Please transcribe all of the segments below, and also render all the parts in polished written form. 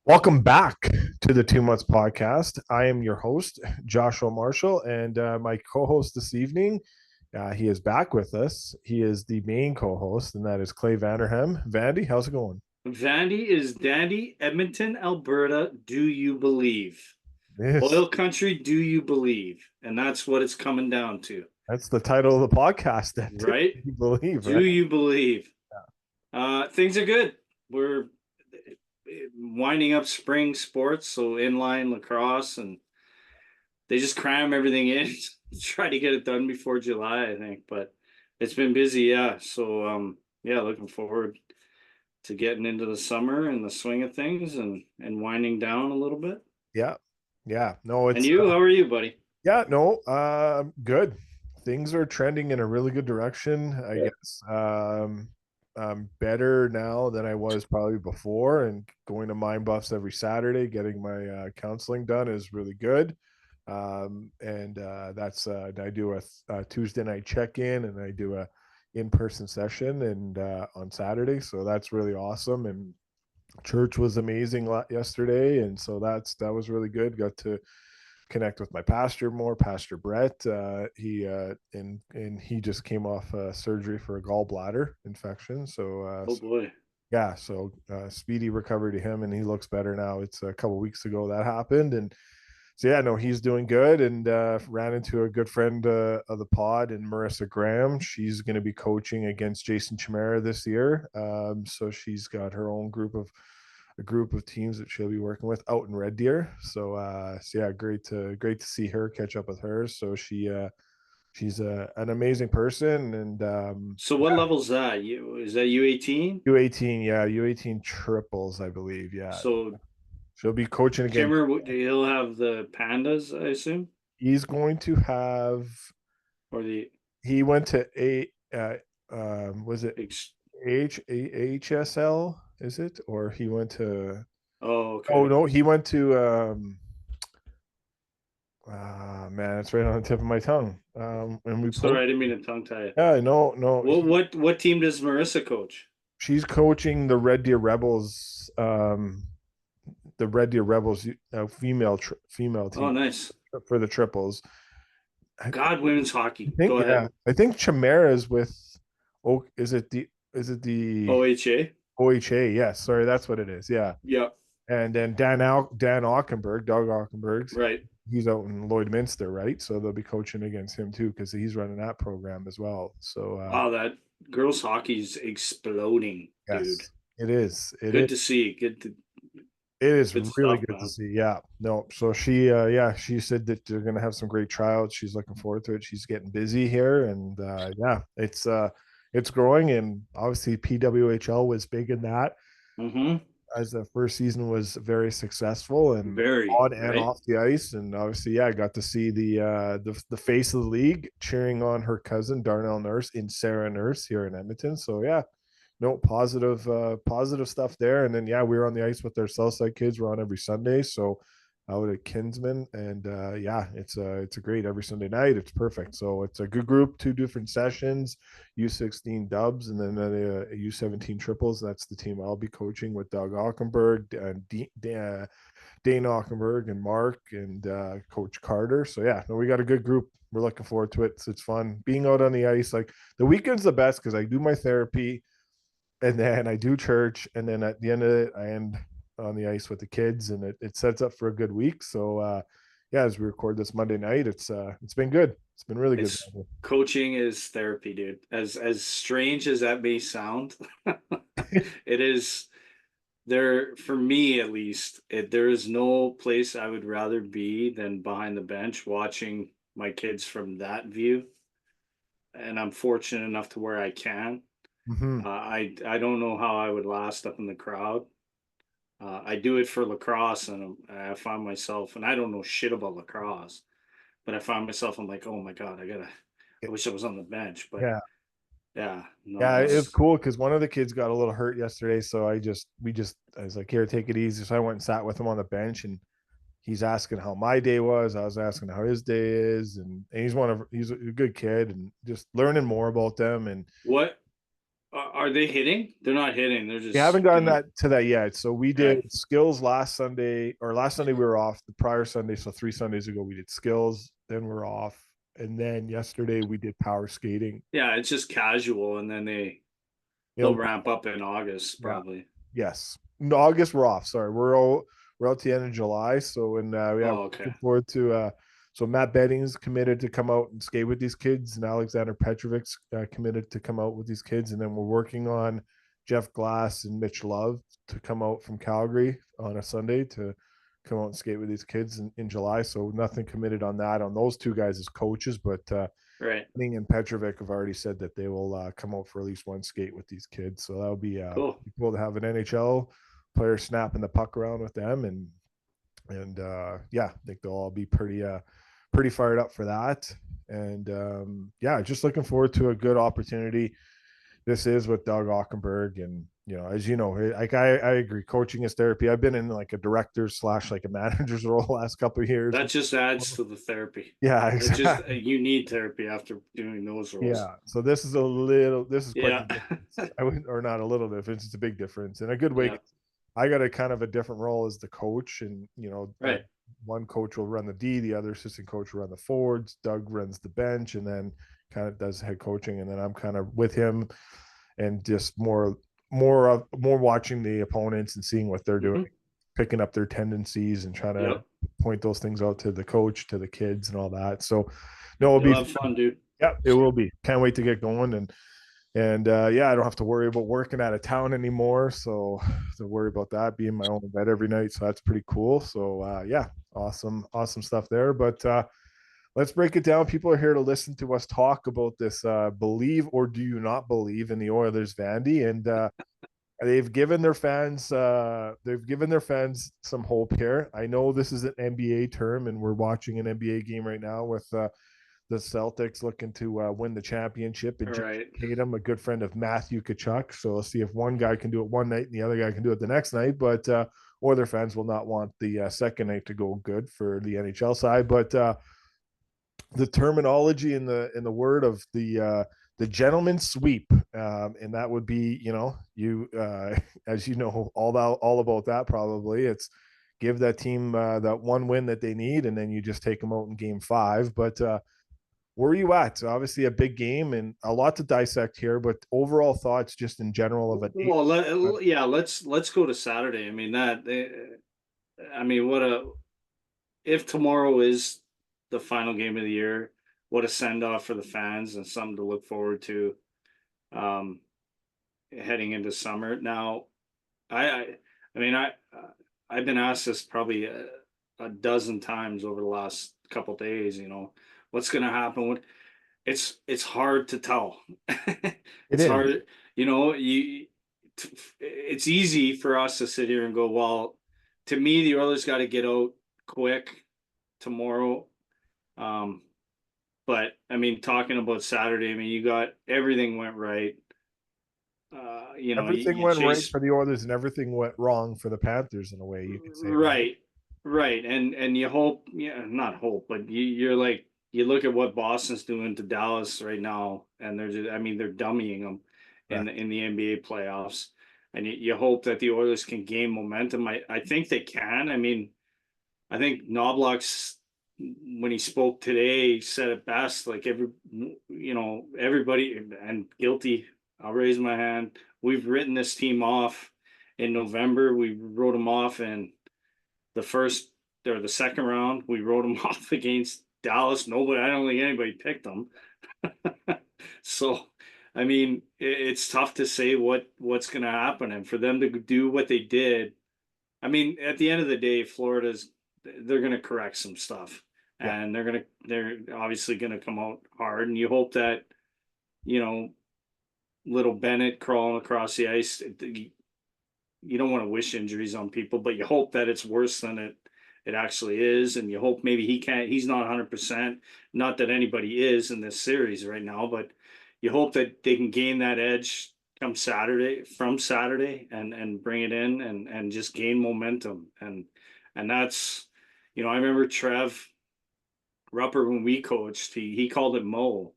Welcome back to the 2 Months Podcast. I am your host, Joshua Marshall, and my co host this evening, he is back with us. He is the main co host, and that is Clay Vanderham. Vandy, how's it going? Vandy is dandy, Edmonton, Alberta. Do you believe? Yes, Oil country, do you believe? And that's what it's coming down to, that's the title of the podcast. That do right? you believe, Do right? you believe? Things are good. We're winding up spring sports, so inline lacrosse, and they just cram everything in, try to get it done before July, I think. But it's been busy, yeah. So, yeah, looking forward to getting into the summer and the swing of things and winding down a little bit. Yeah, yeah. No, And it's you, how are you, buddy? yeah, no, good. Things are trending in a really good direction, I Good. guess. I'm better now than I was probably before, and going to Mind Buffs every Saturday, getting my counseling done is really good. And that's I do a Tuesday night check-in, and I do a in-person session and on Saturday, so that's really awesome. And church was amazing yesterday, and so that was really good. Got to connect with my pastor more, Pastor Brett. And he just came off surgery for a gallbladder infection. Oh boy. Yeah, so speedy recovery to him, and he looks better now. It's a couple weeks ago that happened, and so yeah, no, he's doing good. And ran into a good friend of the pod, and Marissa Graham. She's going to be coaching against Jason Chimera this year. So she's got her own group of a group of teams that she'll be working with out in Red Deer. So yeah, great to see her, catch up with her. So she's an amazing person, and So what level's that? You is that U18? U18, yeah, U18 triples, I believe. Yeah, So she'll be coaching again. Kimmer, he'll have the pandas, I assume, He's going to have. or the He went to was it ex HSL? Is it, or he went to? Oh, Oh okay. no, he went to. Man, it's right on the tip of my tongue. And we Sorry, post. I didn't mean to tongue tie you. Yeah, no, no. What team does Marissa coach? She's coaching the Red Deer Rebels. The Red Deer Rebels female Oh, team nice. for the triples. I God, women's hockey. think, Go yeah, ahead. I think Chimera is with. Oh, is it the OHA. OHA? Yes, sorry, that's what it is. Yeah, Yep. and then Dan Ockenberg, Doug Ockenberg, Right. he's out in Lloydminster, right? So they'll be coaching against him too because he's running that program as well. So Wow, that girls hockey's exploding, dude. yes, it is. It is. Good to see. It is Good really stuff, good to man. see. Yeah. No. So yeah, she said that they're gonna have some great tryouts. She's looking forward to it. She's getting busy here, and yeah, it's growing, and obviously PWHL was big in that, Mm-hmm. as the first season was very successful and Very, on and right? off the ice. And obviously, yeah, I got to see the face of the league cheering on her cousin Darnell Nurse in Sarah Nurse here in Edmonton. So yeah, no, positive stuff there. And then yeah, we were on the ice with our Southside kids. We're on every Sunday, so out at Kinsman, and yeah, it's a great every Sunday night. It's perfect. So it's a good group, two different sessions, U16 dubs, and then U17 triples. That's the team I'll be coaching with Doug Ockenberg and Dane Ockenberg and Mark and Coach Carter. So yeah, no, we got a good group. We're looking forward to it. It's fun being out on the ice. Like the weekend's the best because I do my therapy, and then I do church, and then at the end of it, I end on the ice with the kids, and it sets up for a good week. So yeah, as we record this Monday night, it's been good. It's been really good. It's coaching is therapy, dude. As strange as that may sound, it is there for me at least. There is no place I would rather be than behind the bench watching my kids from that view. And I'm fortunate enough to where I can. Mm-hmm. I don't know how I would last up in the crowd. I do it for lacrosse, and I find myself, and I don't know shit about lacrosse, but I find myself, I'm like, oh my god, I wish I was on the bench, but Yeah, yeah, no, yeah, it was it's cool because one of the kids got a little hurt yesterday. So I was like, here, take it easy. So I went and sat with him on the bench, and he's asking how my day was. I was asking how his day is, and he's a good kid, and just learning more about them. And what Are they hitting? They're not hitting. They're We haven't just gotten doing. that to that yet. So we Okay. did skills last Sunday, or last Sunday we were off. The prior Sunday, so 3 Sundays ago, we did skills. Then we're off, and then yesterday we did power skating. Yeah, it's just casual, and then they'll It'll ramp up in August Yeah. probably. Yes. No, August we're off. Sorry, we're out to the end of July. So and yeah, Oh, okay. looking forward to. So Matt Betting's committed to come out and skate with these kids, and Alexander Petrovic's committed to come out with these kids, and then we're working on Jeff Glass and Mitch Love to come out from Calgary on a Sunday to come out and skate with these kids in July. So nothing committed on that on those two guys as coaches, but Right. Ning and Petrovic have already said that they will come out for at least one skate with these kids. So that'll be Cool. cool to have an NHL player snapping the puck around with them, and yeah, I think they'll all be pretty fired up for that. And yeah, just looking forward to a good opportunity. This is with Doug Ockenberg, and as you know, like I agree, coaching is therapy. I've been in like a director slash like a manager's role the last couple of years. That just adds to the therapy. Yeah, It just exactly. you need therapy after doing those roles. Yeah. So this is quite Yeah. the difference. I wouldn't, or not a little difference. It's a big difference in a good way. Yeah. I got a kind of a different role as the coach, and Right. one coach will run the D, the other assistant coach will run the forwards. Doug runs the bench, and then kind of does head coaching, and then I'm kind of with him, and just more watching the opponents and seeing what they're doing, Hmm. picking up their tendencies, and trying to Yep. point those things out to the coach, to the kids, and all that. So, no, it'll You'll be have fun, dude. yeah, it will be. Can't wait to get going, and yeah, I don't have to worry about working out of town anymore. So to worry about that, being my own bed every night. So that's pretty cool. So yeah, awesome stuff there. But let's break it down. People are here to listen to us talk about this. Believe or do you not believe in the Oilers, Vandy? And they've given their fans some hope here. I know this is an NBA term, and we're watching an NBA game right now with the Celtics looking to win the championship. And All Jason right. Tatum, a good friend of Matthew Tkachuk. So let's see if one guy can do it one night and the other guy can do it the next night. But Oiler fans will not want the second night to go good for the NHL side. But the terminology in the word of the gentleman's sweep, and that would be you as you know all about that probably. It's give that team that one win that they need, and then you just take them out in game five. But where are you at? So obviously a big game and a lot to dissect here, but overall thoughts just in general of a date. Well, yeah, let's go to Saturday. I mean I mean, what a if tomorrow is the final game of the year, what a send off for the fans and something to look forward to um, heading into summer. Now, I mean, I've been asked this probably a dozen times over the last couple days. What's going to happen? It's hard to tell. It It's is. hard. You know, it's easy for us to sit here and go, well, to me, the Oilers got to get out quick tomorrow. Um, but I mean, talking about Saturday, I mean, you got everything went right. Everything You went right chase for the Oilers and everything went wrong for the Panthers in a way you could say, right? right, right, and you hope, yeah, not hope, but you're like you look at what Boston's doing to Dallas right now, and they're just, I mean, they're dummying them Correct. in the NBA playoffs, and you hope that the Oilers can gain momentum. I think they can. I mean, I think Knobloch's when he spoke today said it best. Like everybody and guilty. I'll raise my hand. We've written this team off in November. We wrote them off in the first or the second round. We wrote them off against Dallas. Nobody. I don't think anybody picked them. So, I mean, it's tough to say what's going to happen, and for them to do what they did. I mean, at the end of the day, they're going to correct some stuff, Yeah. and they're obviously going to come out hard, and you hope that you know little Bennett crawling across the ice. You don't want to wish injuries on people, but you hope that it's worse than it actually is, and you hope maybe he's not 100%. Not that anybody is in this series right now, but you hope that they can gain that edge from Saturday and bring it in and just gain momentum and that's I remember Trev Rupper when we coached, he called it Mo,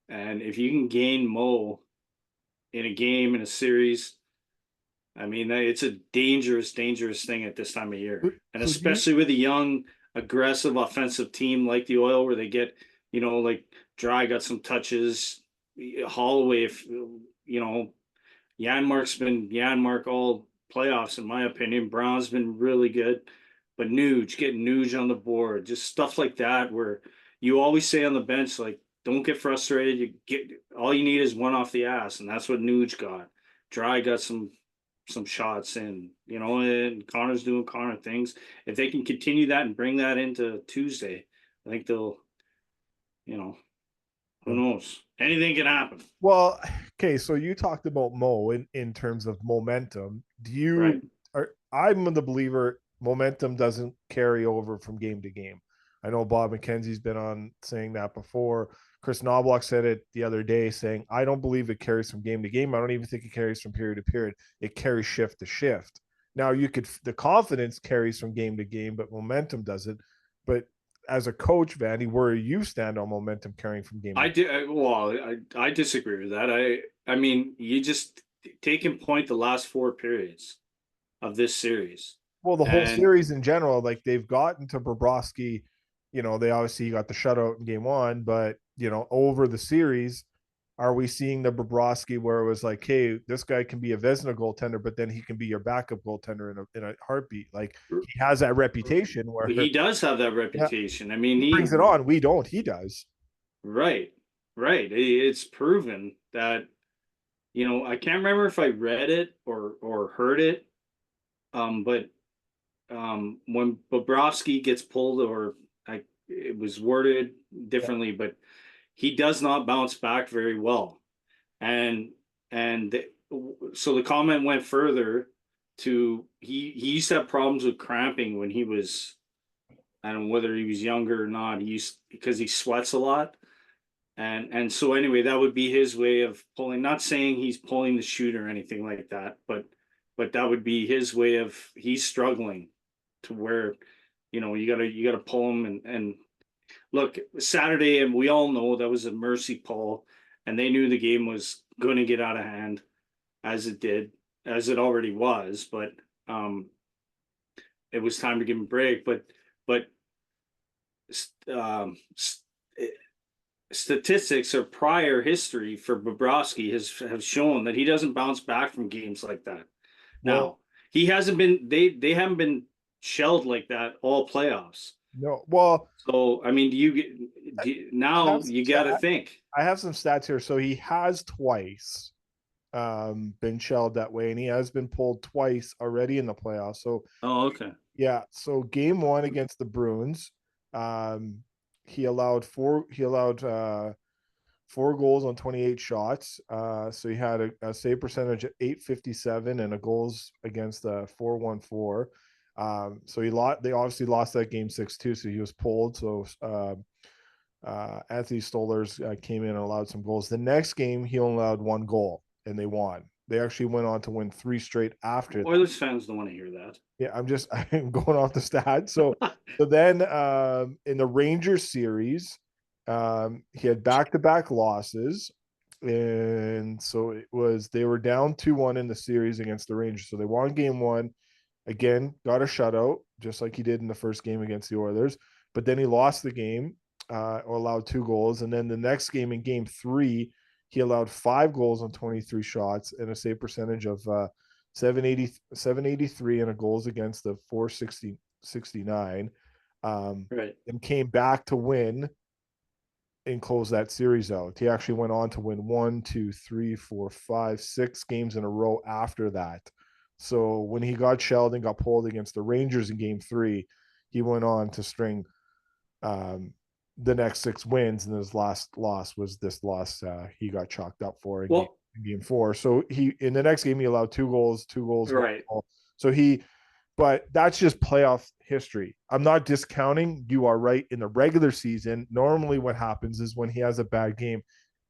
and if you can gain Mo in a game, in a series. I mean, it's a dangerous, dangerous thing at this time of year. And So do you, especially with a young, aggressive offensive team like the Oil, where they get, like Dry got some touches, Holloway, if, Janmark's been Janmark all playoffs, in my opinion. Brown's been really good. But Nuge, getting Nuge on the board, just stuff like that, where you always say on the bench, like, don't get frustrated. You get all you need is one off the ass, and that's what Nuge got. Dry got some shots in, and Connor's doing Connor things. If they can continue that and bring that into Tuesday, I think they'll, who knows? Anything can happen. well, okay, so you talked about Mo in terms of momentum. Right. I'm the believer momentum doesn't carry over from game to game. I know Bob McKenzie's been on saying that before. Chris Knobloch said it the other day, saying, I don't believe it carries from game to game. I don't even think it carries from period to period. It carries shift to shift. Now, the confidence carries from game to game, but momentum doesn't. But as a coach, Vandy, where you stand on momentum carrying from game to I game? did. Well, I disagree with that. I mean, you just take in point the last four periods of this series, Well, the whole and series in general, like they've gotten to Bobrovsky, they obviously got the shutout in game one, but over the series, are we seeing the Bobrovsky where it was like, hey, this guy can be a Vezina goaltender, but then he can be your backup goaltender in a heartbeat. Like he has that reputation where he does have that yeah, reputation. I mean, he brings it on. We don't. He does. right, right. It's proven that I can't remember if I read it or heard it, but when Bobrovsky gets pulled, or it was worded Yeah. differently, but he does not bounce back very well. And so the comment went further to he used to have problems with cramping when he was, I don't know whether he was younger or not. He used, because he sweats a lot. And so anyway, that would be his way of pulling, not saying he's pulling the shoot or anything like that, but that would be his way of, he's struggling to where, you gotta pull him, and look, Saturday, and we all know that was a mercy pull, and they knew the game was going to get out of hand, as it did, as it already was. But it was time to give him a break. But um, statistics or prior history for Bobrovsky have shown that he doesn't bounce back from games like that. Well, Now, he hasn't been, they haven't been shelled like that all playoffs. no. Well, So I mean, I now have some you got to think. I have some stats here. So he has twice been shelled that way, and he has been pulled twice already in the playoffs. So Oh, okay. yeah, so game one against the Bruins, um, he allowed four goals on 28 shots. So he had a save percentage of 857 and a goals against 414. So they obviously lost that game 6-2, so he was pulled. So Anthony Stolarz came in and allowed some goals. The next game, he only allowed one goal, and they won. They actually went on to win three straight after that. Oilers fans don't want to hear that. Yeah, I'm going off the stats. So then in the Rangers series, he had back-to-back losses. And so they were down 2-1 in the series against the Rangers. So they won game one, again, got a shutout, just like he did in the first game against the Oilers. But then he lost the game, or allowed two goals. And then the next game, in game three, he allowed 5 goals on 23 shots and a save percentage of 783 and a goals against the 469, Right. and came back to win and close that series out. He actually went on to win 6 games in a row after that. So when he got shelled and got pulled against the Rangers in game three, he went on to string the next 6 wins, and his last loss was this loss he got chalked up for in Well, game four. So he, in the next game, he allowed 2 goals, right. So but that's just playoff history. I'm not discounting. You are right. In the regular season, normally what happens is when he has a bad game,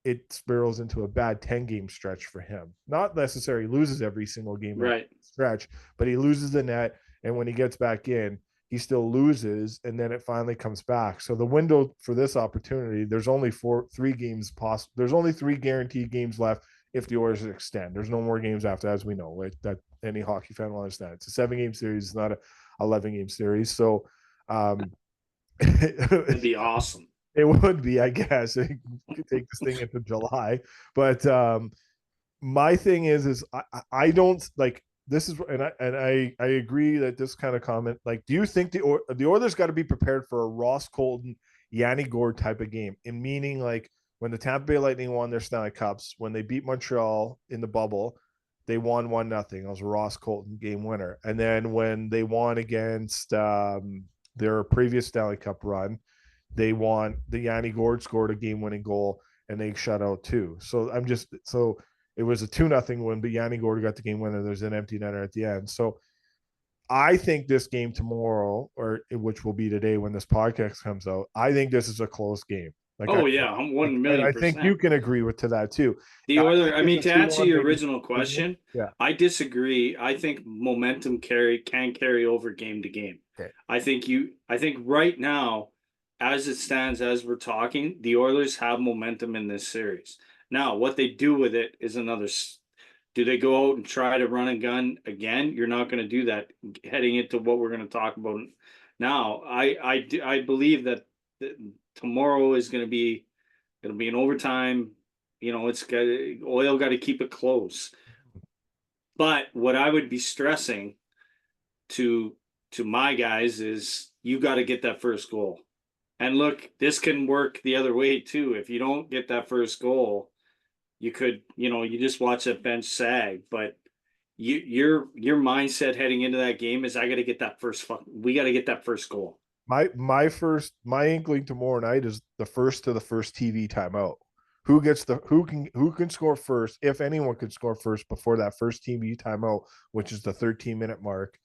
it spirals into a bad 10-game stretch for him. Not necessarily loses every single game in Right. stretch, but he loses the net. And when he gets back in, he still loses, and then it finally comes back. So the window for this opportunity, there's only 3 games possible. There's only 3 guaranteed games left, if the Oilers extend. There's no more games after, as we know, like that any hockey fan will understand. It's a 7-game series, it's not a 11-game series. So That'd be awesome. It would be, I guess. It could take this thing into July. But my thing is I don't like this is and I agree that this kind of comment, like, do you think the Oilers got to be prepared for a Ross Colton, Yanni Gourde type of game? In meaning, like, when the Tampa Bay Lightning won their Stanley Cups, when they beat Montreal in the bubble, they won 1-0. It was a Ross Colton game winner. And then when they won against their previous Stanley Cup run, they won. The Yanni Gourde scored a game-winning goal, and they shut out two. So it was a 2-0 win, but Yanni Gourde got the game winner. There's an empty netter at the end. So I think this game tomorrow, or which will be today when this podcast comes out, I think this is a close game. Like, oh yeah, I'm 1,000,000%. I think you can agree to that too. The Oilers. I mean, to answer your original question, yeah, I disagree. I think momentum can carry over game to game. Okay. I think right now, as it stands, as we're talking, the Oilers have momentum in this series. Now, what they do with it is another. Do they go out and try to run and gun again? You're not going to do that heading into what we're going to talk about now. I believe that tomorrow is going to be, it'll be an overtime. You know, Oil got to keep it close. But what I would be stressing to my guys is you got to get that first goal. And look, this can work the other way too. If you don't get that first goal, you could, you just watch that bench sag. But your mindset heading into that game is, we got to get that first goal. My inkling tomorrow night is the first TV timeout. Who can score first, if anyone could score first before that first TV timeout, which is the 13-minute mark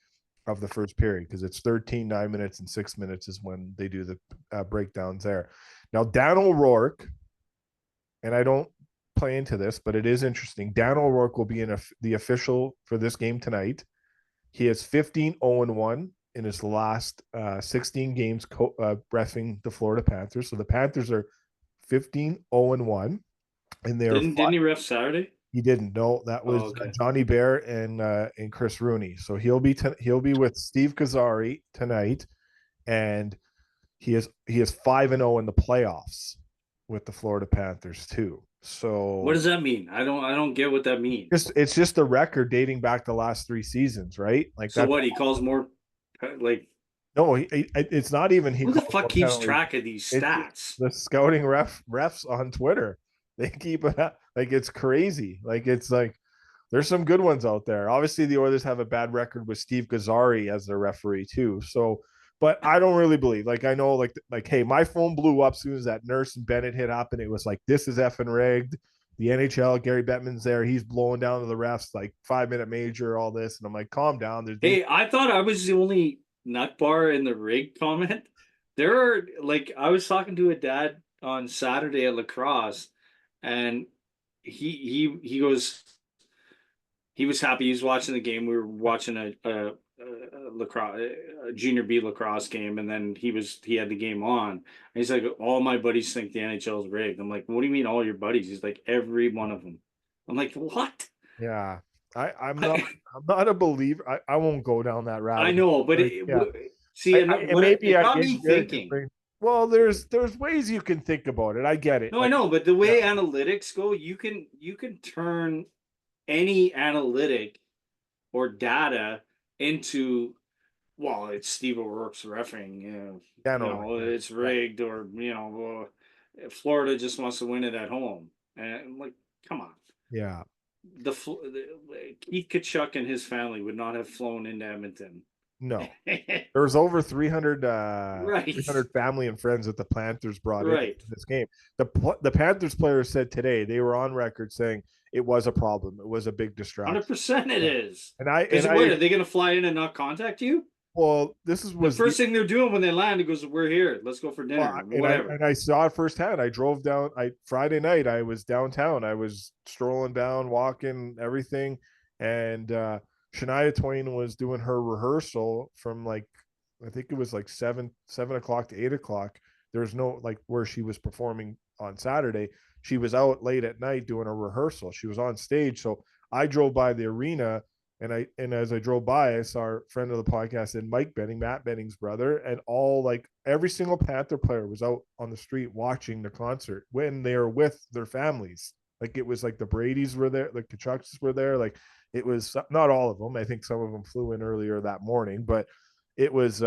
of the first period, because it's 13, 9 minutes, and 6 minutes is when they do the breakdowns there. Now, Dan O'Rourke, and I don't play into this, but it is interesting. Dan O'Rourke will be the official for this game tonight. He is 15-0-1 in his last 16 games reffing the Florida Panthers. So the Panthers are 15-0-1, and didn't he ref Saturday? He didn't. No, that was Johnny Bear and Chris Rooney. So he'll be with Steve Kazzari tonight, and he is 5-0 in the playoffs with the Florida Panthers too. So what does that mean? I don't get what that means. It's just a record dating back the last 3 seasons, right? Like, so what, he calls more, like, no, it's not even. Who the fuck keeps track of these stats? The scouting refs on Twitter. They keep it up. Like, it's crazy. Like, it's like there's some good ones out there. Obviously, the Oilers have a bad record with Steve Kazzari as their referee too. So, but I don't really believe. Like, I know, like, hey, my phone blew up as soon as that Nurse and Bennett hit up, and it was like, this is effing rigged. The NHL, Gary Bettman's there. He's blowing down to the refs, like 5-minute major, all this, and I'm like, calm down. Hey, I thought I was the only nut bar in the rig comment. There are, like, I was talking to a dad on Saturday at lacrosse, and he goes, he was happy. He was watching the game. We were watching a lacrosse, a junior B lacrosse game, and then he had the game on. And he's like, all my buddies think the NHL is rigged. I'm like, what do you mean all your buddies? He's like, every one of them. I'm like, what? Yeah. I'm not a believer. I won't go down that route. I know, but it got me thinking. Well, there's ways you can think about it. I get it. No, I know, but the way analytics go, you can turn any analytic or data into, well, it's Steve O'Rourke's reffing. It's rigged, or Florida just wants to win it at home, and I'm like, come on. Yeah. Keith Tkachuk and his family would not have flown into Edmonton. No, there's over 300 family and friends that the Panthers brought in this game. The Panthers players said today, they were on record saying it was a problem. It was a big distraction. 100% it is. And are they going to fly in and not contact you? Well, this was the first thing they're doing when they land. It goes, we're here. Let's go for dinner. Whatever. And I saw it firsthand. I drove down. Friday night, I was downtown. I was strolling down, walking, everything, and Shania Twain was doing her rehearsal from, like, I think it was like 7 o'clock to 8 o'clock. There's no, like, where she was performing on Saturday. she was out late at night doing a rehearsal. She was on stage. So I drove by the arena, and as I drove by, I saw our friend of the podcast and Mike Benning, Matt Benning's brother, and every single Panther player was out on the street watching the concert when they were with their families. Like it was like the Brady's were there, the Kachucks were there. Like it was not all of them. I think some of them flew in earlier that morning, but it was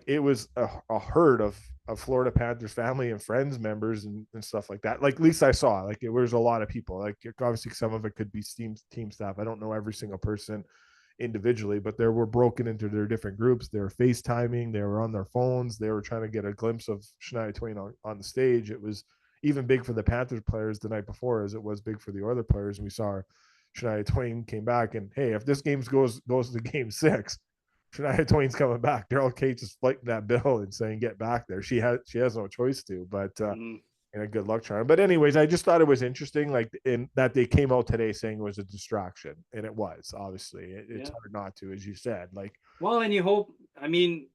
it was a herd of Florida Panthers family and friends members and stuff like that. Like at least I saw like it was a lot of people. Like obviously some of it could be team staff. I don't know every single person individually, but they were broken into their different groups. They were FaceTiming, they were on their phones, they were trying to get a glimpse of Shania Twain on the stage. It was even big for the Panthers players the night before as it was big for the other players. And we saw Shania Twain came back, and hey, if this game goes to game 6, Shania Twain's coming back. Daryl Cates is fighting that bill and saying, "Get back there." She has no choice to, but and a good luck charm. But anyways, I just thought it was interesting, like in that they came out today saying it was a distraction, and it was obviously it's hard not to, as you said. Like, well, and you hope. I mean,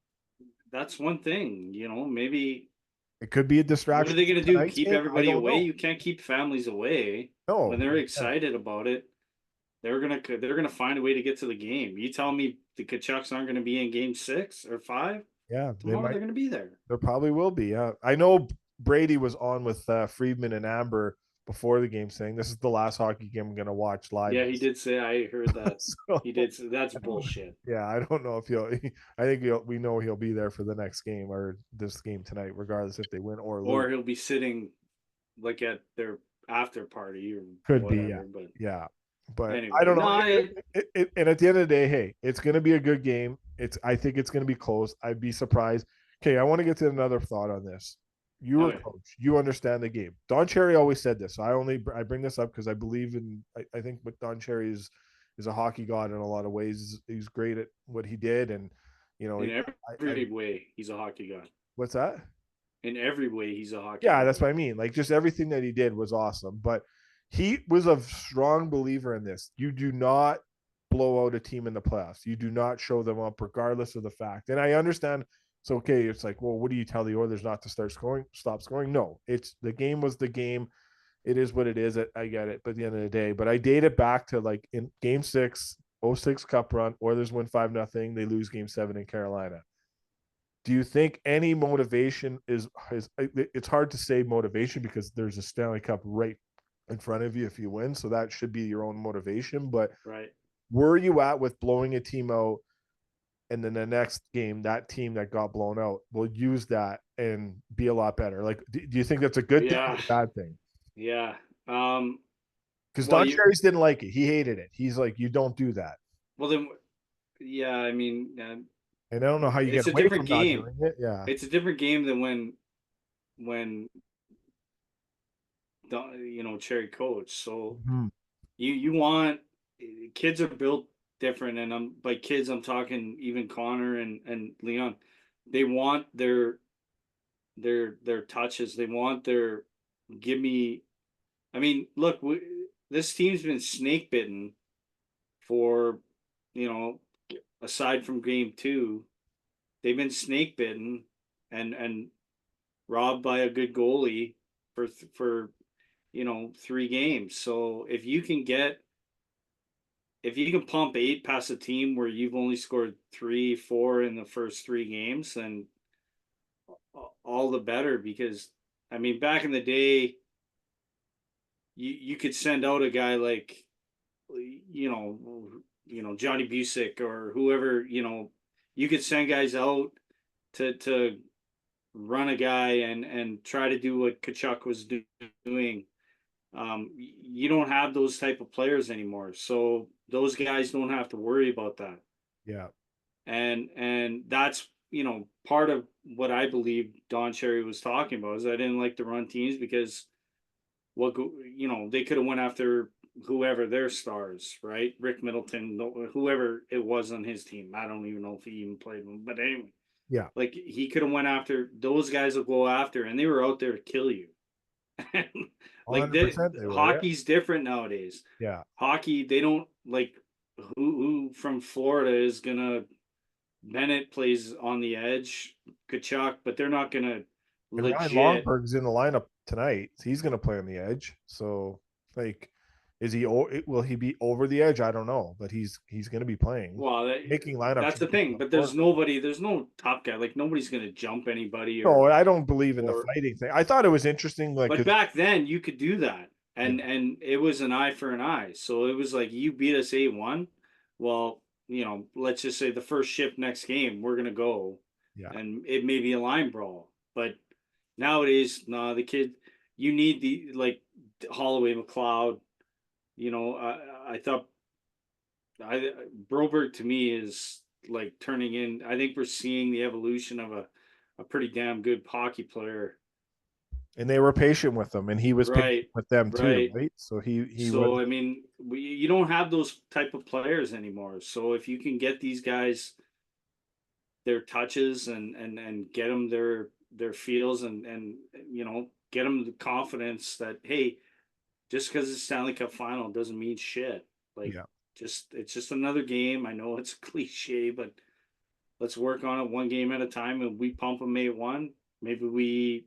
that's one thing. Maybe it could be a distraction. What are they going to do? Keep everybody away? You can't keep families away. No, when they're excited about it. They're gonna find a way to get to the game. You tell me the Kachucks aren't gonna be in game 6 or 5? Yeah, tomorrow they're gonna be there. There probably will be. I know Brady was on with Friedman and Amber before the game saying this is the last hockey game I'm gonna watch live. Yeah, he did say. I heard that. So, he did say that's bullshit. Yeah, I don't know if I think we know he'll be there for the next game or this game tonight, regardless if they win or lose. Or he'll be sitting like at their after party or could whatever, be. Yeah. But yeah. But anyway, I don't know. And at the end of the day, hey, it's going to be a good game. I think it's going to be close. I'd be surprised. Okay, I want to get to another thought on this. You were a coach. You understand the game. Don Cherry always said this. I bring this up because I believe in. I think what Don Cherry is a hockey god in a lot of ways. He's great at what he did, and in every way, he's a hockey god. What's that? In every way, he's a hockey. Yeah, that's what I mean. Like just everything that he did was awesome, but he was a strong believer in this. You do not blow out a team in the playoffs. You do not show them up regardless of the fact. And I understand it's okay. It's like, well, what do you tell the Oilers not to stop scoring? No, it's the game was the game. It is what it is. I get it. But at the end of the day, but I date it back to like in game 6, 06 cup run, Oilers win 5-0. They lose game 7 in Carolina. Do you think any motivation is it's hard to say motivation because there's a Stanley Cup right in front of you if you win, so that should be your own motivation. But where are you at with blowing a team out, and then the next game that team that got blown out will use that and be a lot better? Like, do you think that's a good thing or a bad thing? Yeah, because Don Cherry's didn't like it. He hated it. He's like, you don't do that. Well, then, yeah, I mean, and I don't know how you get away from not doing it. Yeah, it's a different game than when Cherry coach. So you want kids are built different, and by kids I'm talking even Connor and Leon. They want their touches. They want their give me. I mean, look, this team's been snake bitten for aside from game 2, they've been snake bitten and robbed by a good goalie for 3 games. So if you can pump 8 past a team where you've only scored 3, 4 in the first 3 games, then all the better. Because I mean, back in the day, you could send out a guy like Johnny Busick or whoever. You could send guys out to run a guy and try to do what Tkachuk was doing. You don't have those type of players anymore, so those guys don't have to worry about that. Yeah, and that's part of what I believe Don Cherry was talking about is I didn't like to run teams because they could have went after whoever their stars, right? Rick Middleton, whoever it was on his team. I don't even know if he even played them, but anyway. Yeah, like he could have went after those guys will go after, and they were out there to kill you. Like hockey's different nowadays. Yeah, hockey, they don't like who from Florida is gonna. Bennett plays on the edge, Tkachuk, but they're not gonna. Ryan Longberg's in the lineup tonight. He's going to play on the edge. So like, will he be over the edge? I don't know, but he's going to be playing, Well, making lineup that's the changes. thing. But there's no top guy. Like nobody's gonna jump anybody No, or I don't believe in the or. fighting thing. I thought it was interesting, like, But 'cause, back then you could do that, yeah, and it was an eye for an eye. So it was like you beat us 8-1. Well, let's just say the first shift next game we're gonna go, yeah. and it may be a line brawl. But nowadays, nah, the kid, you need the like Holloway, McLeod. I thought I Broberg to me is like turning in. I think we're seeing the evolution of a pretty damn good hockey player. And they were patient with him, and he was patient Right, with them too, right. right? So he was. So I mean, you don't have those type of players anymore. So if you can get these guys their touches and get them their feels and get them the confidence that, hey, just because it's Stanley Cup final doesn't mean shit. Like, Yeah. it's just another game. I know it's cliche, but let's work on it one game at a time. And we pump them 8-1. Maybe we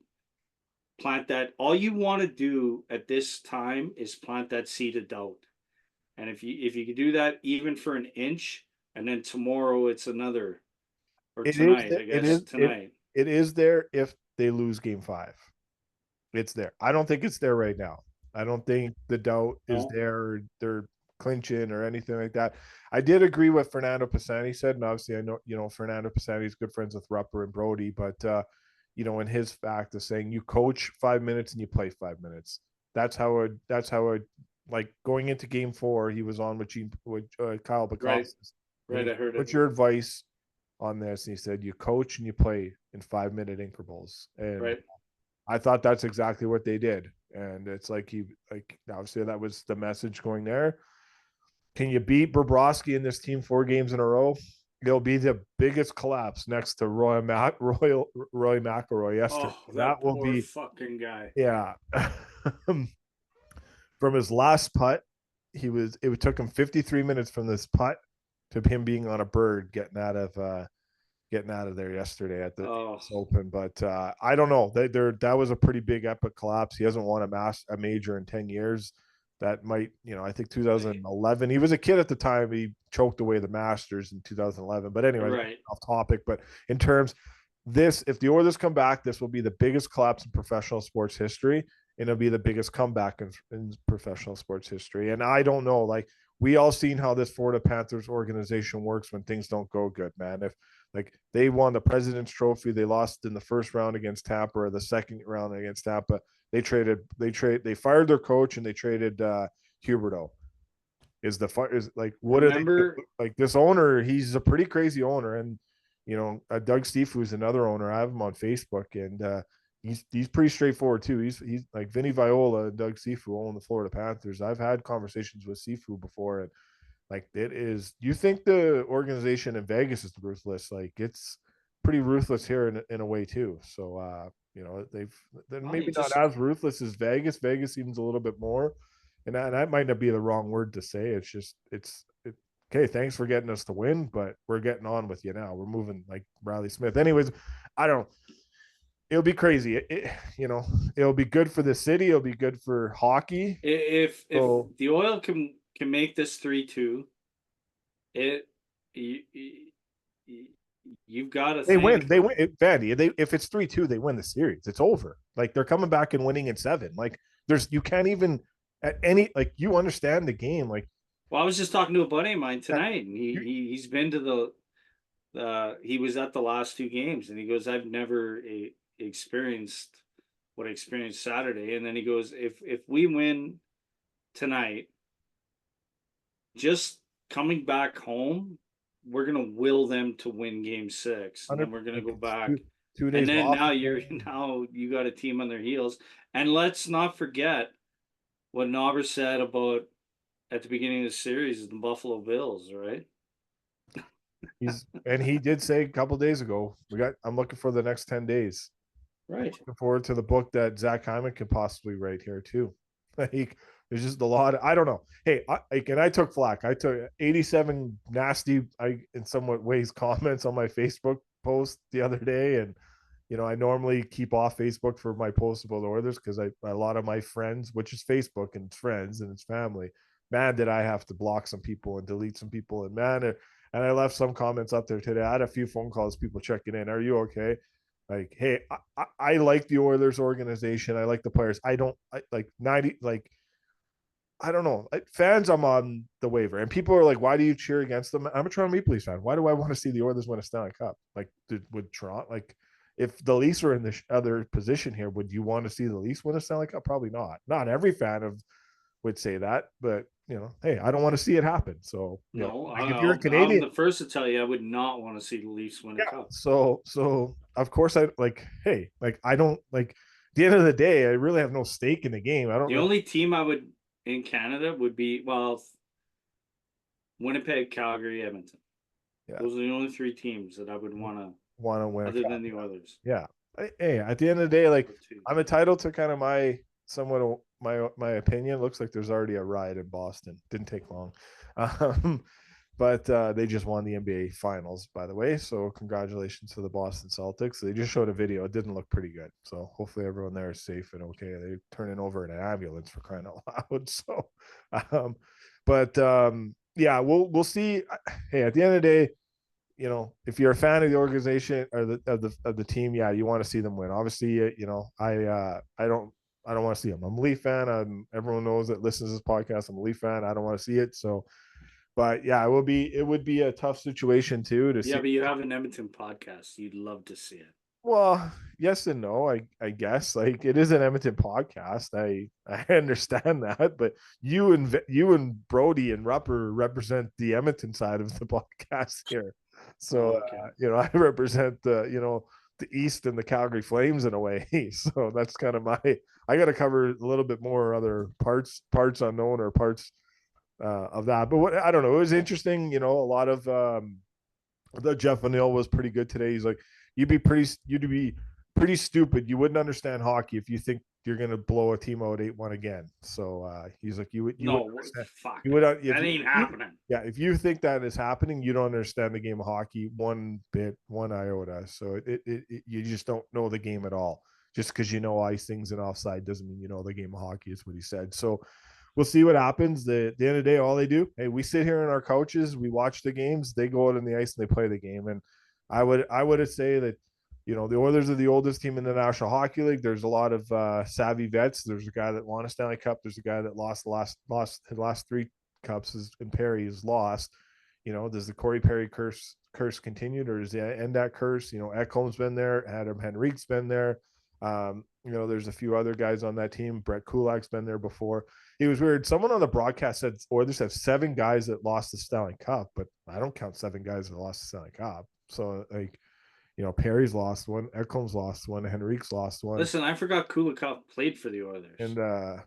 plant that. All you want to do at this time is plant that seed of doubt. And if you could do that even for an inch, and then tomorrow it's another, or It is. tonight, I It guess is. tonight. It is there if they lose game 5. It's there. I don't think it's there right now. I don't think the doubt is No, there. Or they're clinching or anything like that. I did agree with Fernando Pisani said, and obviously I know Fernando Pisani is good friends with Rupper and Brody, but in his fact of saying you coach 5 minutes and you play 5 minutes. That's how like going into game 4, he was on with Kyle right, Bacalsis. And right. he, I heard it. what's your advice on this? And he said, you coach and you play in 5-minute intervals. And Right. I thought that's exactly what they did. And it's like obviously that was the message going there. Can you beat Bobrovsky in this team 4 games in a row? It'll be the biggest collapse next to Roy McIlroy yesterday. Oh, that That will poor be, fucking guy. yeah. From his last putt, it took him 53 minutes from this putt to him being on a bird getting out of there yesterday at the Oh, US Open. But I don't know. That was a pretty big epic collapse. He hasn't won a major in 10 years. That might, I think 2011. He was a kid at the time. He choked away the Masters in 2011. But anyways, right. off topic. But in terms, if the Oilers come back, this will be the biggest collapse in professional sports history, and it'll be the biggest comeback in professional sports history. And I don't know, like we all seen how this Florida Panthers organization works when things don't go good, man. If like they won the President's Trophy, they lost in the first round against Tampa or the second round against Tampa. They fired their coach and they traded Huberto. Is like what are they Remember, like? This owner, he's a pretty crazy owner, and Doug Stifu is another owner. I have him on Facebook, and he's pretty straightforward too. He's like Vinny Viola and Doug Stifu own the Florida Panthers. I've had conversations with Stifu before, and like it is. You think the organization in Vegas is ruthless? Like it's pretty ruthless here in a way too. So they're well, you maybe not just as ruthless as Vegas. Vegas seems a little bit more, and that might not be the wrong word to say. It's just okay. Thanks for getting us to win, but we're getting on with you now. We're moving like Riley Smith. Anyways, I don't. It'll be crazy. It'll be good for the city. It'll be good for hockey. if So the Oil can make this 3-2, it you, you've got to they win. think They like, win. Vandy. If it's 3-2, they win the series. It's over. Like they're coming back and winning in 7. Like you can't even at any like you understand the game. Like well, I was just talking to a buddy of mine tonight, and you, he's been to he was at the last 2 games, and he goes, I've never experienced what I experienced Saturday. And then he goes, if we win tonight, just coming back home, we're gonna will them to win game 6, and then we're gonna like go it's back. two And days then off. now you got a team on their heels. And let's not forget what Nauber said about at the beginning of the series, the Buffalo Bills, right? He did say a couple days ago, I'm looking for the next 10 days. Right. Looking forward to the book that Zach Hyman could possibly write here too. Like there's just a lot. I don't know. Hey, I took flack. I took 87 nasty, in somewhat ways comments on my Facebook post the other day, and I normally keep off Facebook for my posts about the Oilers because a lot of my friends, which is Facebook and friends and it's family, man, did I have to block some people and delete some people. And man, and I left some comments up there today. I had a few phone calls, people checking in. Are you okay? Like, hey, I like the Oilers organization. I like the players. Like 90, like, I don't know. Fans, I'm on the waiver, and people are like, "Why do you cheer against them?" I'm a Toronto Maple Leafs fan. Why do I want to see the Oilers win a Stanley Cup? Like, would Toronto, like, if the Leafs were in the other position here, would you want to see the Leafs win a Stanley Cup? Probably not. Not every fan of would say that, but hey, I don't want to see it happen. So No, like if you're a I'm Canadian, the first to tell you I would not want to see the Leafs win a yeah. cup. So of course I like. Hey, like I don't like. At the end of the day, I really have no stake in the game. I don't The really. only team I would in Canada would be Winnipeg, Calgary, Edmonton. Yeah. Those are the only three teams that I would want to, Want to win a other cup. than the Oilers. Yeah. Hey, at the end of the day, like Or two. I'm entitled to kind of my opinion. Looks like there's already a riot in Boston. Didn't take long. But they just won the NBA finals, by the way. So congratulations to the Boston Celtics. They just showed a video. It didn't look pretty good. So hopefully everyone there is safe and okay. They're turning over an ambulance for crying out loud. So um, but yeah, we'll see. Hey, at the end of the day, if you're a fan of the organization or the team, yeah, you want to see them win. Obviously, I don't want to see them. I'm a Leaf fan. Everyone knows that listens to this podcast. I'm a Leaf fan. I don't want to see it. So, but yeah, it would be a tough situation too to Yeah, see. but you have an Edmonton podcast. You'd love to see it. Well, yes and no. I guess like it is an Edmonton podcast. I understand that, but you and Brody and Rupper represent the Edmonton side of the podcast here. So Oh, okay. I represent the East and the Calgary Flames in a way. So that's kind of I got to cover a little bit more other parts unknown or parts of that. But what I don't know. It was interesting. A lot of the Jeff O'Neill was pretty good today. He's like, you'd be pretty stupid. You wouldn't understand hockey if you think you're gonna blow a team out 8-1 again. So he's like, you would understand. Fuck. You would if That ain't happening. yeah, if you think that is happening, you don't understand the game of hockey one bit, one iota. So you just don't know the game at all. Just because you know icings and offside doesn't mean you know the game of hockey. Is what he said. So we'll see what happens. The end of the day, all they do, hey, we sit here on our couches, we watch the games, they go out on the ice and they play the game. And I would say that the Oilers are the oldest team in the National Hockey League. There's a lot of savvy vets. There's a guy that won a Stanley Cup. There's a guy that lost his last three cups, and Perry is lost. Does the Corey Perry curse continued, or does he end that curse? Ekholm's been there, Adam Henrique's been there. There's a few other guys on that team. Brett Kulak's been there before. It was weird. Someone on the broadcast said Oilers have 7 guys that lost the Stanley Cup, but I don't count 7 guys that lost the Stanley Cup. So like, Perry's lost one, Ekholm's lost one, Henrique's lost one. Listen, I forgot Kulikov played for the Oilers. And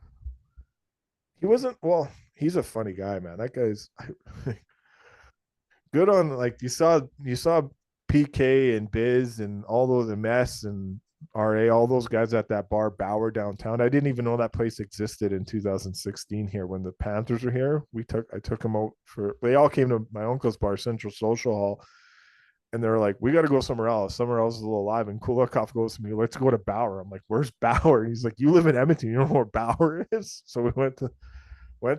he wasn't, well, he's a funny guy, man. That guy's good on, like, you saw PK and Biz and all those, and Mess and RA, all those guys at that bar Bauer downtown. I didn't even know that place existed in 2016 here when the Panthers were here. I took them out they all came to my uncle's bar, Central Social Hall, and they're like, we got to go somewhere else. Somewhere else is a little alive. And Kulikov goes to me, let's go to Bauer. I'm like, where's Bauer? And he's like, you live in Edmonton. You don't know where Bauer is? So we went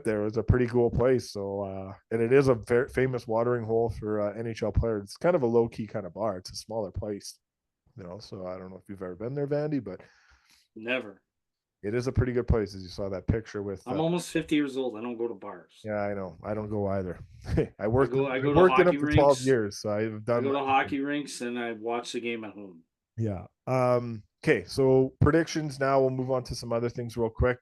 there. It was a pretty cool place. So, and it is a very famous watering hole for NHL players. It's kind of a low key kind of bar. It's a smaller place, So I don't know if you've ever been there, Vandy, but Never. it is a pretty good place. As you saw that picture with. I'm almost 50 years old. I don't go to bars. Yeah, I know. I don't go either. I worked to in them for 12 rinks. years, so I've done. I go to hockey rinks and I watch the game at home. Yeah. Okay. So predictions. Now we'll move on to some other things real quick.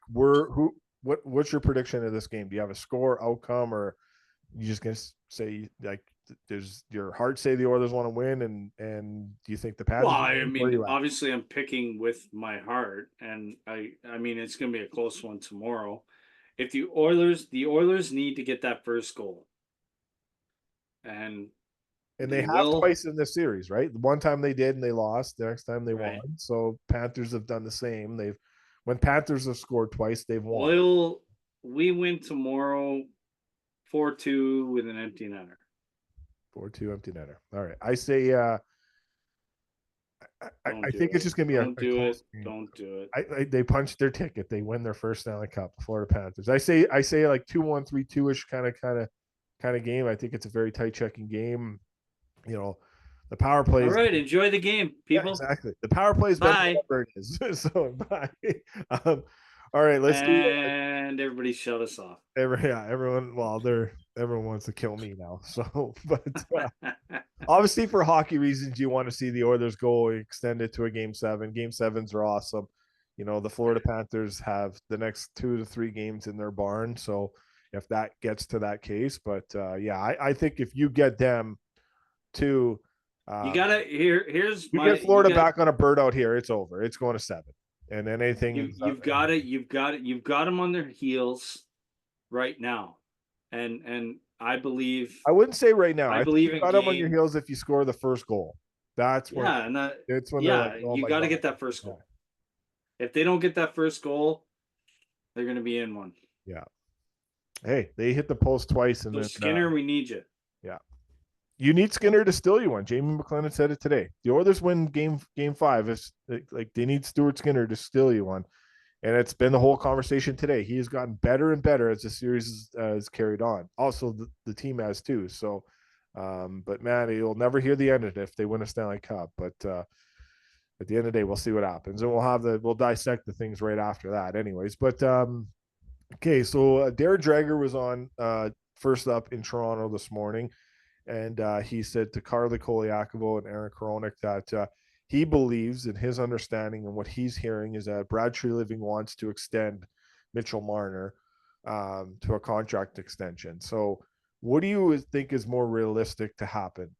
What's your prediction of this game? Do you have a score, outcome, or you just gonna say like does your heart say the Oilers want to win, and do you think the Panthers? Well, I mean, obviously I'm picking with my heart, and I mean it's gonna be a close one tomorrow. If the Oilers need to get that first goal, and they have twice in this series, right? One time they did and they lost. The next time they won. So Panthers have done the same. When Panthers have scored twice, they've won. We win tomorrow 4-2 with an empty netter. 4-2 empty netter. All right. I say Don't I do think it's it. just gonna be Don't a do it. close game. Don't do it. They punched their ticket. They win their first Stanley Cup, the Florida Panthers. I say like 2-1, 3-2 ish kind of game. I think it's a very tight checking game. You know, the power All plays. right. Enjoy the game, Yeah, people. exactly. The power play is better Bye. whatever it is. So bye. All right, let's do And everybody shut us off. everyone. Well, everyone wants to kill me now. So, but obviously for hockey reasons, you want to see the Oilers go extend it to a game seven. Game sevens are awesome. You know, the Florida Panthers have the next 2 to 3 games in their barn. So if that gets to that case, but yeah, I think if you get them to You um, gotta here's you my get Florida back on a bird out here, it's over. It's going to 7. And then anything is you've got them on their heels right now. And I wouldn't say right now. I I think believe you in got them on your game. heels if you score the first goal. That's when Yeah, and it's when they're like, yeah, oh you my got to god. get that first Yeah. goal. If they don't get that first goal, they're going to be in one. Yeah. Hey, they hit the post twice, and So then Skinner, we need you. yeah, you need Skinner to steal you one. Jamie McLennan said it today. The Oilers win game 5. It's like they need Stuart Skinner to steal you one, and it's been the whole conversation today. He has gotten better and better as the series has carried on. Also, the team has too. So, but man, you'll never hear the end of it if they win a Stanley Cup. But at the end of the day, we'll see what happens, and we'll dissect the things right after that, anyways. But okay, so Darren Dreger was on first up in Toronto this morning, and he said to Carly Koliakovo and Aaron Koronik that he believes, in his understanding and what he's hearing, is that Brad Treliving wants to extend Mitchell Marner to a contract extension. So, what do you think is more realistic to happen?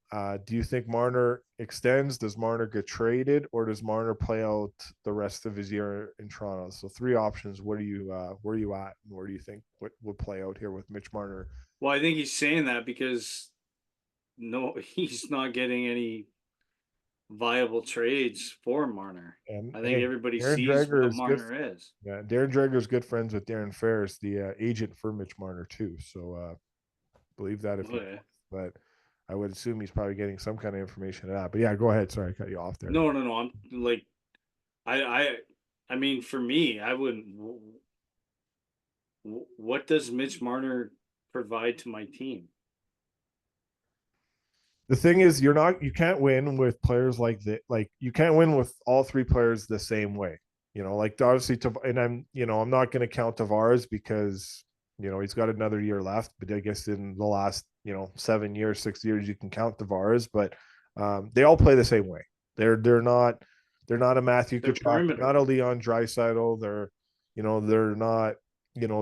Do you think Marner extends? Does Marner get traded, or does Marner play out the rest of his year in Toronto? So, 3 options. What are you? Where are you at? Where do you think what would play out here with Mitch Marner? Well, I think he's saying that because no, he's not getting any viable trades for Marner. And I think hey, everybody Darren sees Dreger what is good. Marner is. Yeah, Darren Dreger is good friends with Darren Ferris, the agent for Mitch Marner too. So believe that if Oh, you yeah. want. But I would assume he's probably getting some kind of information of that. But yeah, go ahead. Sorry, I cut you off there. No. I'm like, I mean, for me, I wouldn't. What does Mitch Marner provide to my team? The thing is, you can't win with players like that. Like you can't win with all 3 players the same way. You know, like obviously, and I'm not going to count Tavares because he's got another year left. But I guess in the last 7 years, 6 years, you can count Tavares. But they all play the same way. They're not a Matthew They're Tkachuk, perimeter. not a Leon Draisaitl. They're not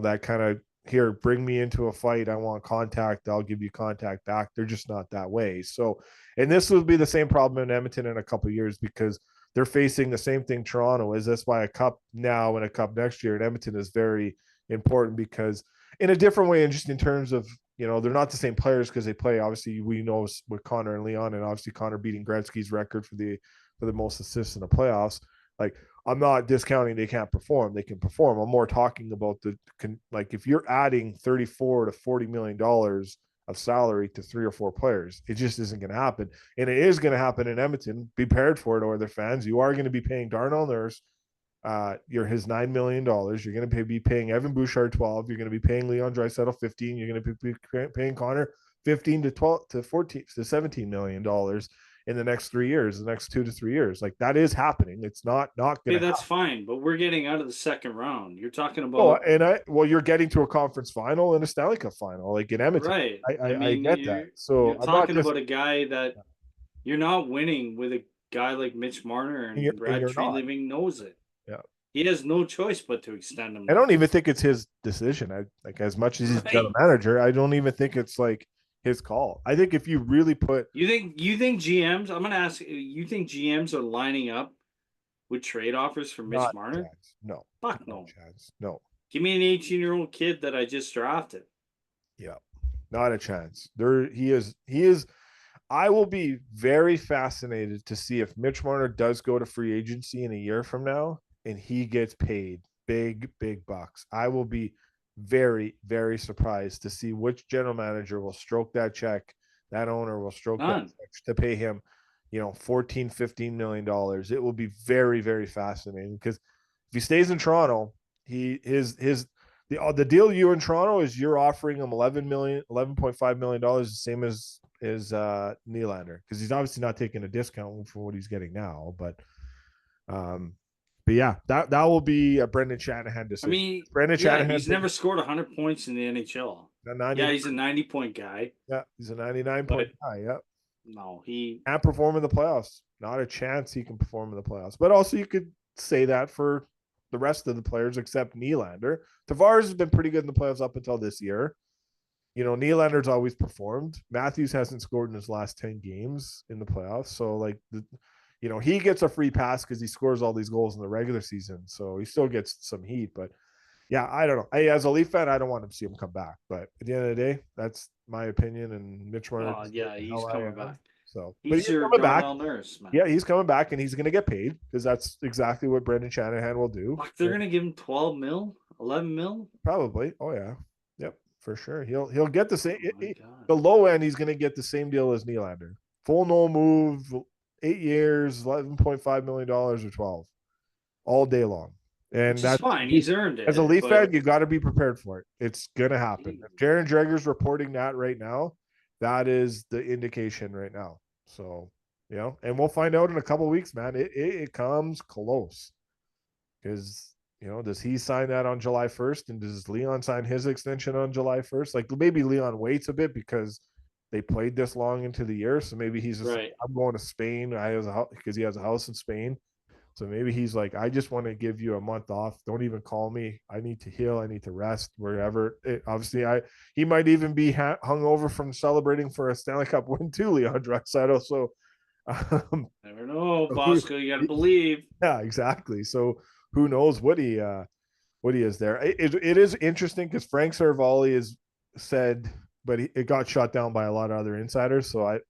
that kind of, here, bring me into a fight. I want contact. I'll give you contact back. They're just not that way. So, and this will be the same problem in Edmonton in a couple of years because they're facing the same thing Toronto is. That's why a cup now and a cup next year in Edmonton is very important because in a different way and just in terms of, they're not the same players because they play. Obviously, we know with Connor and Leon, and obviously Connor beating Gretzky's record for the most assists in the playoffs. Like, I'm not discounting they can't perform. They can perform. I'm more talking about like if you're adding $34 to $40 million of salary to 3 or 4 players, it just isn't going to happen. And it is going to happen in Edmonton. Be prepared for it, or their fans. You are going to be paying Darnell Nurse you're his $9 million. You're going to be paying Evan Bouchard 12. You're going to be paying Leon Draisaitl 15. You're going to be paying Connor 15 to 12 to 14 to $17 million in the next 3 years, the next 2 to 3 years. Like that is happening. It's not going Hey, to that's happen. fine, but we're getting out of the second round. You're talking Oh, about and you're getting to a conference final and a Stanley Cup final, like in Edmonton. right. I mean, get that. you're So I'm not talking just about a guy that you're not winning with a guy like Mitch Marner, and and Brad you're not. Treliving knows it. Yeah. He has no choice but to extend him I now. don't even think it's his decision. I like as much as he's general Right. manager, I don't even think it's like his call. I think if you really put You think GMs? I'm gonna ask. You think GMs are lining up with trade offers for Mitch not Marner? chance, no, Fuck not no. chance, no, Give me an 18-year-old kid that I just drafted. yeah, not a chance. There, he is. I will be very fascinated to see if Mitch Marner does go to free agency in a year from now and he gets paid big bucks. I will be very, very surprised to see which general manager will stroke that check. That owner will stroke that None. check to pay him $14-15 million. It will be very, very fascinating because if he stays in Toronto, the deal you in Toronto is you're offering him $11.5 million, the same as Nylander, because he's obviously not taking a discount for what he's getting now. Um, but yeah, that will be a Brendan Shanahan I decision. mean, Brendan yeah, Shanahan he's never scored 100 points in the NHL. Yeah, he's a 90-point guy. Yeah, he's a 99-point guy. Yeah. No, he can't perform in the playoffs. Not a chance he can perform in the playoffs. But also, you could say that for the rest of the players except Nylander. Tavares has been pretty good in the playoffs up until this year. Nylander's always performed. Matthews hasn't scored in his last 10 games in the playoffs. So, like, he gets a free pass because he scores all these goals in the regular season. So he still gets some heat. But yeah, I don't know. As a Leaf fan, I don't want to see him come back. But at the end of the day, that's my opinion. And Mitch Marner, yeah, he's coming back. So, but he's your coming back. Darnell Nurse, man. Yeah, he's coming back, and he's going to get paid because that's exactly what Brendan Shanahan will do. Fuck, they're going to give him 12 mil, 11 mil, probably. Oh yeah, yep, for sure. He'll get the same. God. The low end, he's going to get the same deal as Nylander. Full no move, 8 years, $11.5 million or 12, all day long. And which that's is fine. He's earned it. As a Leaf fan, you got to be prepared for it. It's gonna happen. If Jaron Dreger's reporting that right now, that is the indication right now. So, and we'll find out in a couple of weeks, man. It comes close because does he sign that on July 1st, and does Leon sign his extension on July 1st? Like, maybe Leon waits a bit because they played this long into the year, so maybe he's just right. I'm going to Spain. Because he has a house in Spain. So maybe he's like, I just want to give you a month off. Don't even call me. I need to heal. I need to rest wherever. Obviously, he might even be hung over from celebrating for a Stanley Cup win too, Leon Draisaitl. So never know, Bosco. You got to believe. Yeah, exactly. So who knows what he is there. It is interesting because Frank Seravalli has said, but it got shot down by a lot of other insiders. So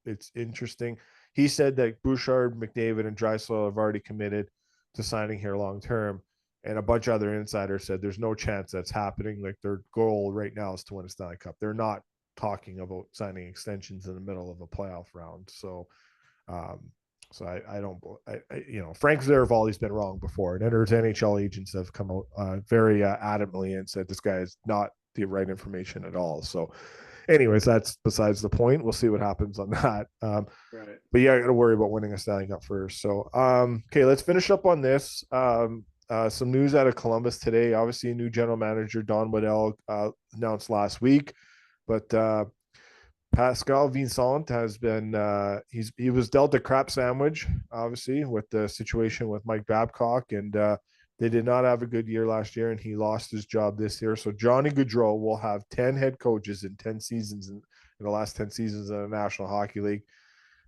it's interesting. He said that Bouchard, McDavid, and Draisaitl have already committed to signing here long term, and a bunch of other insiders said there's no chance that's happening. Like, their goal right now is to win a Stanley Cup. They're not talking about signing extensions in the middle of a playoff round. So, I don't. Frank Seravalli's been wrong before, and there's NHL agents that have come out very adamantly and said this guy is not the right information at all. So, anyways, that's besides the point. We'll see what happens on that. Right. But yeah, I got to worry about winning a Stanley Cup first. So, okay, let's finish up on this. Some news out of Columbus today. Obviously, a new general manager, Don Waddell, announced last week, but Pascal Vincent has been he was dealt a crap sandwich, obviously, with the situation with Mike Babcock, and they did not have a good year last year, and he lost his job this year. So Johnny Gaudreau will have 10 head coaches in 10 seasons in the last 10 seasons in the National Hockey League.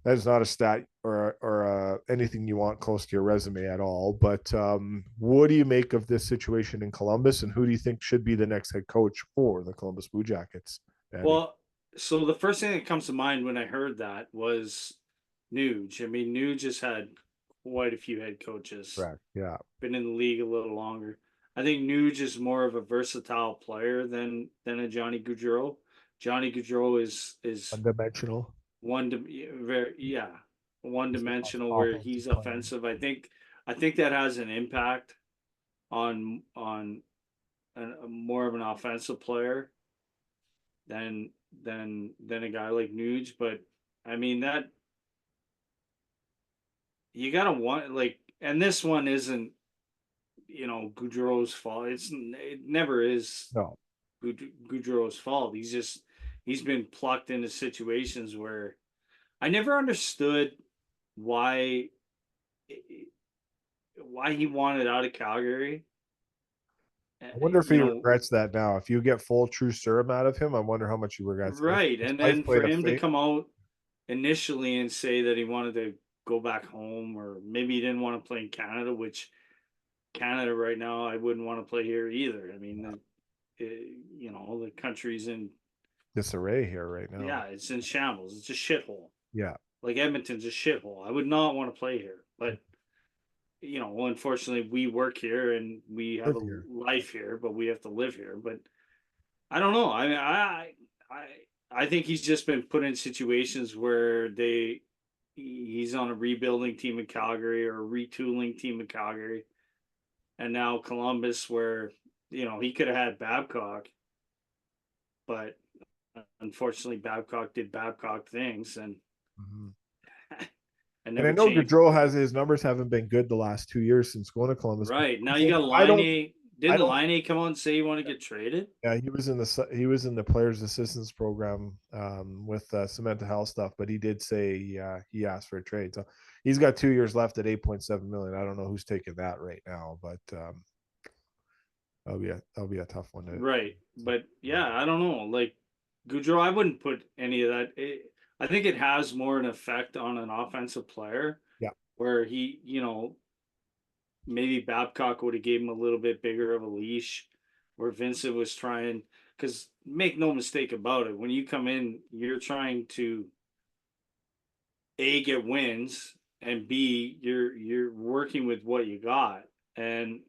That is not a stat or anything you want close to your resume at all. But what do you make of this situation in Columbus, and who do you think should be the next head coach for the Columbus Blue Jackets? Eddie? Well, so the first thing that comes to mind when I heard that was Nuge. I mean, Nuge has had quite a few head coaches. Correct. Yeah. Been in the league a little longer. I think Nuge is more of a versatile player than a Johnny Gaudreau. Johnny Gaudreau is one-dimensional. One-dimensional where he's offensive. I think that has an impact on more of an offensive player than a guy like Nuge. But I mean, that you gotta want, like, and this one isn't Gaudreau's fault. It never is. No. Gaudreau's fault. He's been plucked into situations where I never understood why he wanted out of Calgary. I wonder if he regrets that now. If you get full true serum out of him, I wonder how much he regrets. Right, and then for him to come out initially and say that he wanted to go back home, or maybe he didn't want to play in Canada, which Canada right now I wouldn't want to play here either. I mean, the country's in disarray here right now. Yeah, it's in shambles. It's a shithole. Yeah. Like Edmonton's a shithole. I would not want to play here. But unfortunately we work here and we have a life here, but we have to live here. But I don't know. I mean, I think he's just been put in situations where they he's on a rebuilding team in Calgary or a retooling team in Calgary, and now Columbus, where he could have had Babcock, but unfortunately Babcock did Babcock things and Mhm. and And I never know changed. Gaudreau has his numbers haven't been good the last 2 years since going to Columbus. Right now, you got I don't. Line. I Didn't don't. Line come on and say you want to get traded? Yeah, he was in the players assistance program with some mental health stuff, but he did say he asked for a trade. So he's got 2 years left at 8.7 million. I don't know who's taking that right now, but that'll be a tough one to. Right, but yeah, I don't know. Like Goudreau, I wouldn't put any of that. I think it has more an effect on an offensive player Yeah, where maybe Babcock would have gave him a little bit bigger of a leash, where Vincent was trying. Because make no mistake about it, when you come in, you're trying to A, get wins, and B, you're working with what you got, and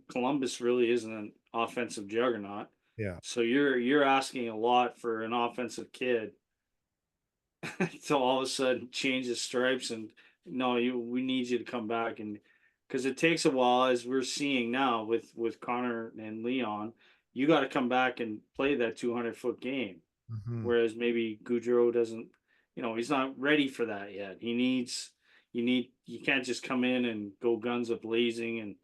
Columbus really isn't an offensive juggernaut, yeah, so you're asking a lot for an offensive kid to all of a sudden change his stripes and no, we need you to come back, and because it takes a while, as we're seeing now with Connor and Leon, you got to come back and play that 200-foot game. hmm Whereas maybe Goudreau doesn't, he's not ready for that yet. You can't just come in and go guns a blazing and,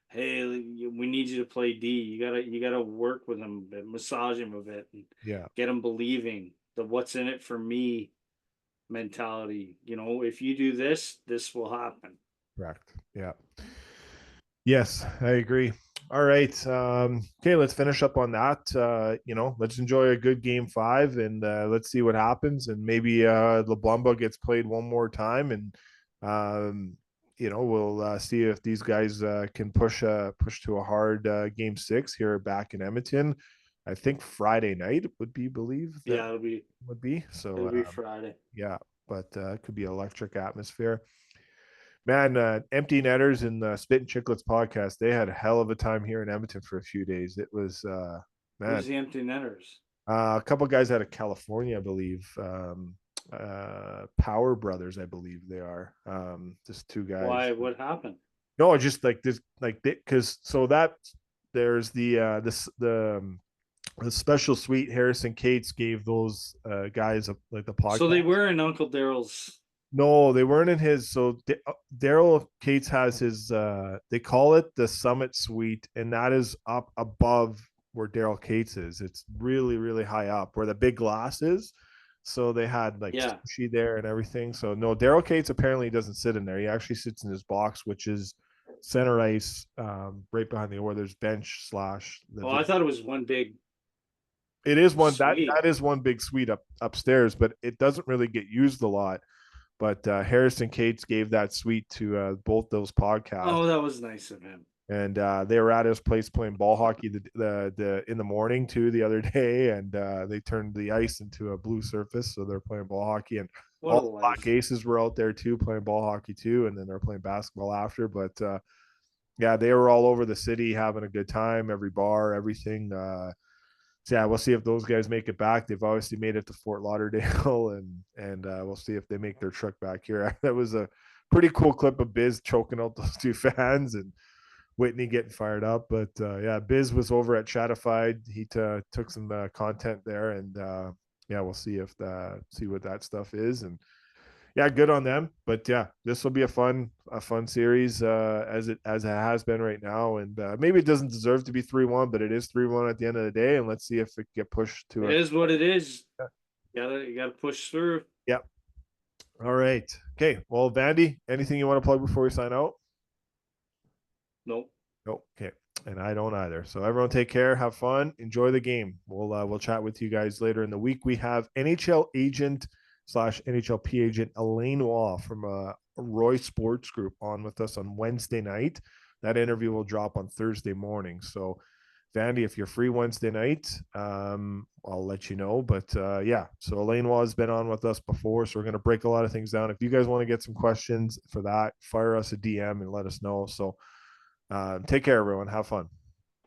hey, we need you to play D. You gotta work with him a bit, massage him a bit, and yeah, get him believing the what's in it for me mentality. If you do this, this will happen. correct. Yeah. Yes, I agree. All right. Okay, let's finish up on that. Let's enjoy a good game 5 and let's see what happens. And maybe LeBlumba gets played one more time and we'll see if these guys can push to a hard game 6 here back in Edmonton. I think Friday night would be believe that Yeah, would be. So it'll be Friday. yeah, but it could be electric atmosphere. Man, Empty Netters and the Spit and Chicklets podcast, they had a hell of a time here in Edmonton for a few days. It was, man, Who's the Empty Netters? a couple guys out of California, I believe. Power Brothers, I believe they are. Just two guys. Why? What happened? No, just like this, like because so that there's the special suite Harrison Cates gave those guys like the So they podcast. were in Uncle Daryl's. No, they weren't in his. So Daryl Cates has his. They call it the Summit Suite, and that is up above where Daryl Cates is. It's really, really high up where the big glass is. So they had like Yeah. sushi there and everything. So no, Daryl Cates apparently doesn't sit in there. He actually sits in his box, which is center ice, right behind the Oilers bench slash. Well, I thought it was one big It is one that suite. that is one big suite upstairs, but it doesn't really get used a lot. But Harrison Cates gave that suite to both those podcasts, Oh, that was nice of him. and they were at his place playing ball hockey the in the morning too the other day, and they turned the ice into a blue surface, so they're playing ball hockey, and What a all the Black life. Aces were out there too playing ball hockey too, and then they're playing basketball after. But yeah, they were all over the city having a good time, every bar, everything. So yeah, we'll see if those guys make it back. They've obviously made it to Fort Lauderdale, and we'll see if they make their trek back here. That was a pretty cool clip of Biz choking out those two fans and Whitney getting fired up. But yeah, Biz was over at Shatified. He took some content there, and yeah, we'll see see what that stuff is. And yeah, good on them. But yeah, this will be a fun series as it has been right now. And maybe it doesn't deserve to be 3-1, but it is 3-1 at the end of the day. And let's see if it get pushed to It is what it is. You gotta push through. Yeah. All right. Okay. Well, Vandy, anything you want to plug before we sign out? Nope. Nope. Okay. And I don't either. So everyone take care, have fun, enjoy the game. We'll chat with you guys later in the week. We have NHL agent / NHLP agent Elaine Waugh from Roy Sports Group on with us on Wednesday night. That interview will drop on Thursday morning. So Vandy, if you're free Wednesday night, I'll let you know. But yeah, so Elaine Waugh has been on with us before, so we're going to break a lot of things down. If you guys want to get some questions for that, fire us a DM and let us know. So take care, everyone. Have fun.